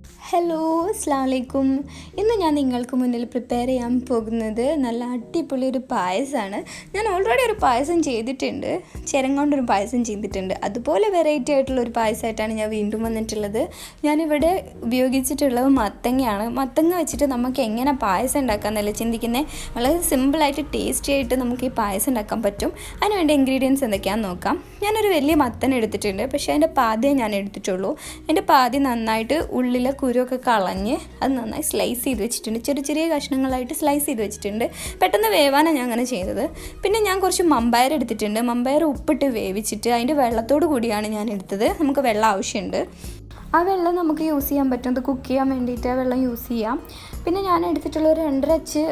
Hello, അസ്സലാമു അലൈക്കും. ഇന്ന് ഞാൻ നിങ്ങൾക്ക് മുന്നിൽ പ്രിപ്പയർ ചെയ്യാൻ പോകുന്നത് നല്ല അടിപൊളി ഒരു പായസമാണ്. ഞാൻ ഓൾറെഡി ഒരു പായസം ചെയ്തിട്ടുണ്ട്, ചിരം കൊണ്ടൊരു പായസം ചെയ്തിട്ടുണ്ട്. അതുപോലെ വെറൈറ്റി ആയിട്ടുള്ള ഒരു പായസമായിട്ടാണ് ഞാൻ വീണ്ടും വന്നിട്ടുള്ളത്. ഞാനിവിടെ ഉപയോഗിച്ചിട്ടുള്ളത് മത്തങ്ങയാണ്. മത്തങ്ങ വെച്ചിട്ട് നമുക്ക് എങ്ങനെ പായസം ഉണ്ടാക്കാമെന്നല്ല ചിന്തിക്കുന്നത്. വളരെ സിമ്പിളായിട്ട് ടേസ്റ്റി ആയിട്ട് നമുക്ക് ഈ പായസം ഉണ്ടാക്കാൻ പറ്റും. അതിന് വേണ്ട ഇൻഗ്രീഡിയൻസ് എന്തൊക്കെയാണെന്ന് നോക്കാം. ഞാനൊരു വലിയ മത്തൻ എടുത്തിട്ടുണ്ട്, പക്ഷേ അതിൻ്റെ പാതിയെ ഞാൻ എടുത്തിട്ടുള്ളൂ. അതിൻ്റെ പാതി നന്നായിട്ട് ഉള്ളിലെ കുരുവൊക്കെ കളഞ്ഞ് അത് നന്നായി സ്ലൈസ് ചെയ്ത് വെച്ചിട്ടുണ്ട്. ചെറിയ ചെറിയ കഷ്ണങ്ങളായിട്ട് സ്ലൈസ് ചെയ്ത് വെച്ചിട്ടുണ്ട്. പെട്ടെന്ന് വേവാനാണ് ഞാൻ അങ്ങനെ ചെയ്തത്. പിന്നെ ഞാൻ കുറച്ച് മമ്പയർ എടുത്തിട്ടുണ്ട്. മമ്പയർ ഉപ്പിട്ട് വേവിച്ചിട്ട് അതിൻ്റെ വെള്ളത്തോട് കൂടിയാണ് ഞാൻ എടുത്തത്. നമുക്ക് വെള്ളം ആവശ്യമുണ്ട്. ആ വെള്ളം നമുക്ക് യൂസ് ചെയ്യാൻ പറ്റും. അത് കുക്ക് ചെയ്യാൻ വേണ്ടിയിട്ട് ആ വെള്ളം യൂസ് ചെയ്യാം. പിന്നെ ഞാൻ എടുത്തിട്ടുള്ള ഒരു 2.5 അച്ച്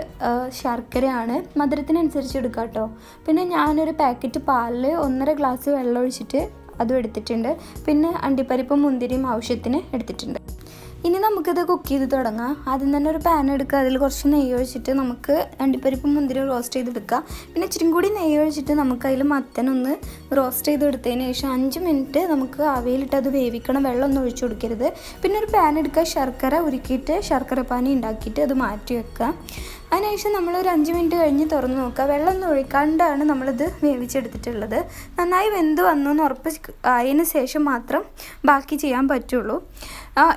ശർക്കരയാണ്. മധുരത്തിനനുസരിച്ച് എടുക്കാം കേട്ടോ. പിന്നെ ഞാനൊരു പാക്കറ്റ് പാലിൽ 1.5 ഗ്ലാസ് വെള്ളം ഒഴിച്ചിട്ട് അതും എടുത്തിട്ടുണ്ട്. പിന്നെ അണ്ടിപ്പരിപ്പും മുന്തിരിയും ആവശ്യത്തിന് എടുത്തിട്ടുണ്ട്. ഇനി നമുക്കിത് കുക്ക് ചെയ്ത് തുടങ്ങാം. ആദ്യം തന്നെ ഒരു പാൻ എടുക്കുക. അതിൽ കുറച്ച് നെയ്യ് ഒഴിച്ചിട്ട് നമുക്ക് അണ്ടിപ്പരിപ്പും മുന്തിരി റോസ്റ്റ് ചെയ്തെടുക്കാം. പിന്നെ ഇച്ചിരി കൂടി നെയ്യ് ഒഴിച്ചിട്ട് നമുക്ക് അതിൽ മത്തനൊന്ന് റോസ്റ്റ് ചെയ്തെടുത്തതിന് ശേഷം 5 മിനിറ്റ് നമുക്ക് ആവിയിലിട്ട് അത് വേവിക്കണം. വെള്ളമൊന്നും ഒഴിച്ചു കൊടുക്കരുത്. പിന്നെ ഒരു പാൻ എടുക്കുക, ശർക്കര ഉരുക്കിയിട്ട് ശർക്കര പാനി ഉണ്ടാക്കിയിട്ട് അത് മാറ്റി വെക്കുക. അതിനുശേഷം നമ്മളൊരു 5 മിനിറ്റ് കഴിഞ്ഞ് തുറന്ന് നോക്കുക. വെള്ളമൊന്നും ഒഴിക്കാണ്ടാണ് നമ്മളിത് വേവിച്ചെടുത്തിട്ടുള്ളത്. നന്നായി വെന്ത് വന്നു എന്ന് ഉറപ്പ് ആയതിന് ശേഷം മാത്രം ബാക്കി ചെയ്യാൻ പറ്റുള്ളൂ.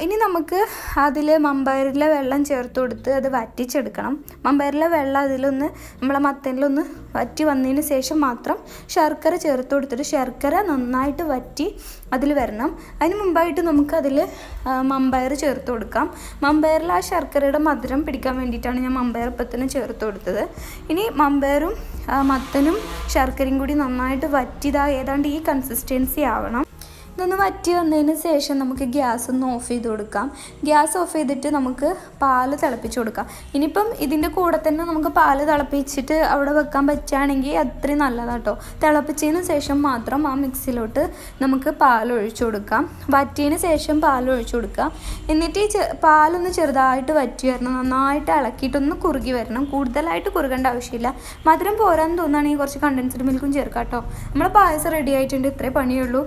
ഇനി നമുക്ക് അതിൽ മമ്പയറിലെ വെള്ളം ചേർത്ത് കൊടുത്ത് അത് വറ്റിച്ചെടുക്കണം. മമ്പയറിലെ വെള്ളം അതിലൊന്ന് നമ്മളെ മത്തനിലൊന്ന് വറ്റി വന്നതിന് ശേഷം മാത്രം ശർക്കര ചേർത്ത് കൊടുത്തിട്ട് ശർക്കര നന്നായിട്ട് വറ്റി അതിൽ വരണം. അതിന് മുമ്പായിട്ട് നമുക്കതിൽ മമ്പയർ ചേർത്ത് കൊടുക്കാം. മമ്പയറിൽ ആ ശർക്കരയുടെ മധുരം പിടിക്കാൻ വേണ്ടിയിട്ടാണ് ഞാൻ മമ്പയർ ഇപ്പത്തിന് ചേർത്ത് കൊടുത്തത്. ഇനി മമ്പയറും മത്തനും ശർക്കരയും കൂടി നന്നായിട്ട് വറ്റിയതാ ഏതാണ്ട് ഈ കൺസിസ്റ്റൻസി ആവണം. ഇതൊന്ന് വറ്റി വന്നതിന് ശേഷം നമുക്ക് ഗ്യാസ് ഒന്ന് ഓഫ് ചെയ്ത് കൊടുക്കാം. ഗ്യാസ് ഓഫ് ചെയ്തിട്ട് നമുക്ക് പാല് തിളപ്പിച്ച് കൊടുക്കാം. ഇനിയിപ്പം ഇതിൻ്റെ കൂടെ തന്നെ നമുക്ക് പാല് തിളപ്പിച്ചിട്ട് അവിടെ വെക്കാൻ പറ്റുകയാണെങ്കിൽ അത്രയും നല്ലതാണ് കേട്ടോ. തിളപ്പിച്ചതിന് ശേഷം മാത്രം ആ മിക്സിയിലോട്ട് നമുക്ക് പാൽ ഒഴിച്ചു കൊടുക്കാം. വറ്റിയതിന് ശേഷം പാൽ ഒഴിച്ചു കൊടുക്കാം. എന്നിട്ട് ഈ പാലൊന്ന് ചെറുതായിട്ട് വറ്റി വരണം. നന്നായിട്ട് ഇളക്കിയിട്ടൊന്ന് കുറുകി വരണം. കൂടുതലായിട്ട് കുറുകേണ്ട ആവശ്യമില്ല. മധുരം പോരാന്ന് തോന്നുകയാണെങ്കിൽ കുറച്ച് കണ്ടൻസ്ഡ് മിൽക്കും ചേർക്കാം കേട്ടോ. നമ്മളെ പായസം റെഡി ആയിട്ടുണ്ട്. ഇത്രേ പണിയുള്ളൂ.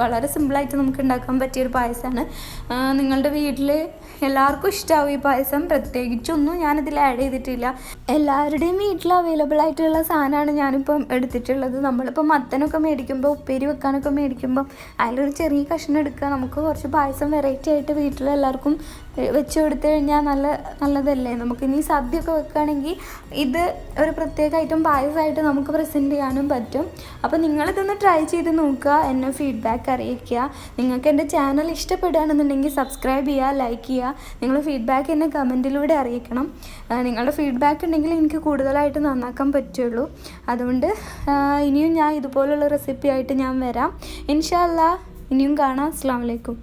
വളരെ സിമ്പിളായിട്ട് നമുക്ക് ഉണ്ടാക്കാൻ പറ്റിയൊരു പായസമാണ്. നിങ്ങളുടെ വീട്ടിൽ എല്ലാവർക്കും ഇഷ്ടമാവും ഈ പായസം. പ്രത്യേകിച്ചൊന്നും ഞാനിതിൽ ആഡ് ചെയ്തിട്ടില്ല. എല്ലാവരുടെയും വീട്ടിൽ അവൈലബിൾ ആയിട്ടുള്ള സാധനമാണ് ഞാനിപ്പം എടുത്തിട്ടുള്ളത്. നമ്മളിപ്പോൾ മത്തനൊക്കെ മേടിക്കുമ്പോൾ ഉപ്പേരി വെക്കാനൊക്കെ മേടിക്കുമ്പോൾ അതിലൊരു ചെറിയ കഷ്ണം എടുക്കുക. നമുക്ക് കുറച്ച് പായസം വെറൈറ്റി ആയിട്ട് വീട്ടിലെല്ലാവർക്കും വെച്ച് കൊടുത്തു കഴിഞ്ഞാൽ നല്ലതല്ലേ. നമുക്കിനി സദ്യയൊക്കെ വെക്കുകയാണെങ്കിൽ ഇത് ഒരു പ്രത്യേക ഐറ്റം പായസമായിട്ട് നമുക്ക് പ്രസൻറ്റ് ചെയ്യാനും പറ്റും. അപ്പോൾ നിങ്ങളിതൊന്ന് ട്രൈ ചെയ്ത് നോക്കുക, എന്നെ ഫീഡ്ബാക്ക് അറിയിക്കുക. നിങ്ങൾക്ക് എൻ്റെ ചാനൽ ഇഷ്ടപ്പെടുകയാണെന്നുണ്ടെങ്കിൽ സബ്സ്ക്രൈബ് ചെയ്യുക, ലൈക്ക് ചെയ്യുക. നിങ്ങൾ ഫീഡ്ബാക്ക് എന്നെ കമൻറ്റിലൂടെ അറിയിക്കണം. നിങ്ങളുടെ ഫീഡ്ബാക്ക് ഉണ്ടെങ്കിൽ എനിക്ക് കൂടുതലായിട്ട് നന്നാക്കാൻ പറ്റുള്ളൂ. അതുകൊണ്ട് ഇനിയും ഞാൻ ഇതുപോലുള്ള റെസിപ്പി ആയിട്ട് ഞാൻ വരാം. ഇൻഷാ അല്ലാ ഇനിയും കാണാം. അസ്സലാമു അലൈക്കും.